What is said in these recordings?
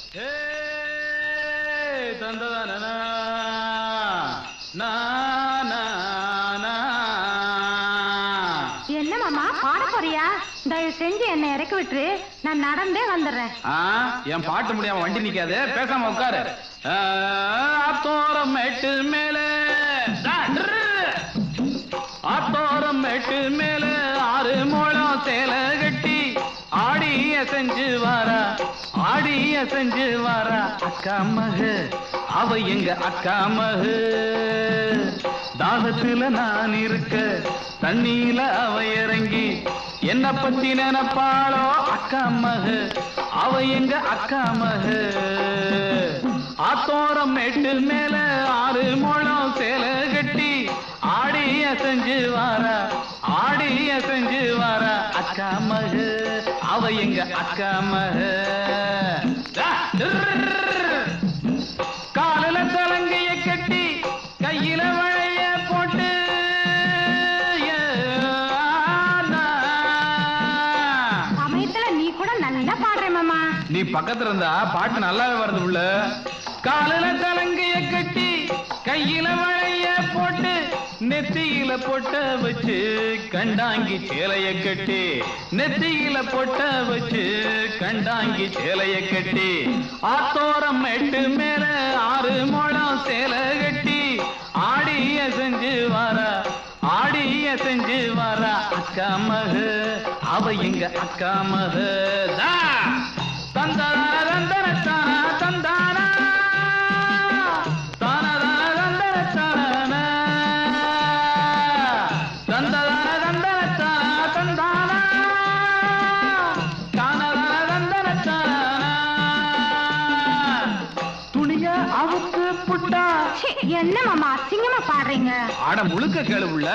என்ன மாமா பாட போறியா? தயவு செஞ்சு என்ன இறக்கி விட்டு நான் நடந்தே வந்துடுறேன். என் பாட்டு முடியாம வண்டி நிக்காது, பேசாம உட்காரு. ஆத்தோரம் மேட்டு மேல ஆத்தோரம் மேட்டு மேல 6 முழம் சேலை கட்டி ஆடிய செஞ்சு வாரா, ஆடிய செஞ்சு வாரா அக்கா மகு, அவ எங்க அக்கா மகு. தாகத்துல நான் இருக்க தண்ணீல அவ இறங்கி என்ன பத்தி நினைப்பாளோ அக்கா மகு, அவ எங்க அக்கா மகு. ஆத்தோரம் மேட்டு மேல 6 முழம் சேலை கட்டி ஆடிய செஞ்சு வாரா, ஆடிய செஞ்சு வாரா அக்கா மகு, அவ எங்க அக்கா மகு. காலில தலங்கைய கட்டி கையில வளைய போட்டு சமயத்துல நீ கூட நல்லா பாடுற மாமா. நீ பக்கத்துல இருந்தா பாட்டு நல்லாவே வருது உள்ள. காலில தலங்கைய கட்டி கையில வளைய போட்டு நெத்தியில பொட்ட வச்சு கண்டாங்கி சேலைய கட்டி, நெத்தியில பொட்ட வச்சு கண்டாங்கி சேலைய கட்டி ஆத்தோரம் மேட்டு மேல 6 முழம் சேலை கட்டி ஆடிய செஞ்சு வாரா, ஆடிய செஞ்சு வாரா அக்கா மகு, அவ எங்க அக்கா மகு. தந்தான தந்தன தந்தானா என்ன மாமா அசிங்கமா பாடுறீங்க? ஆட முழுக்க கேளுவுள்ள.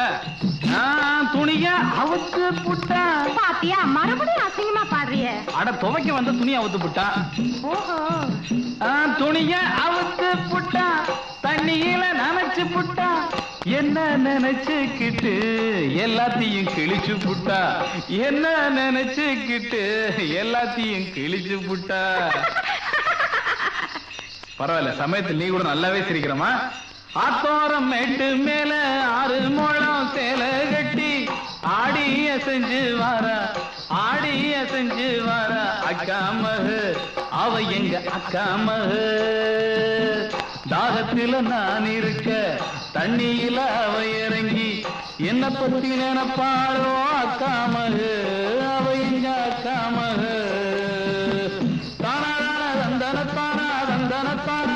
துணிய அவுத்து புட்டா பாத்தியா, மறுபடியும் அசிங்கமா பாடுறிய. அட துவைக்க வந்த துணிய அவுத்து புட்டா. ஓஹோ. துணிய அவுத்து புட்டா தண்ணியில நனைச்சு புட்டா, என்ன நினைச்சுக்கிட்டு எல்லாத்தையும் கிழிச்சு புட்டா, என்ன நினைச்சுக்கிட்டு எல்லாத்தையும் கிழிச்சு புட்டா. பரவாயில்ல, சமயத்தில் நீ கூட நல்லாவே சிரிக்கிறமா. ஆத்தோரம் மேட்டு மேல 6 முழம் சேலை கட்டி ஆடிய செஞ்சு வாரா, ஆடிய செஞ்சு வாரா அக்கா மகு, அவ எங்க அக்கா மகு. தாகத்துல நான் இருக்க தண்ணியில அவ இறங்கி என்ன பத்தி நினைப்பாளோ அக்கா மகு, அவ எங்க அக்கா மகு. தானா தந்தன தானா தந்தன தானா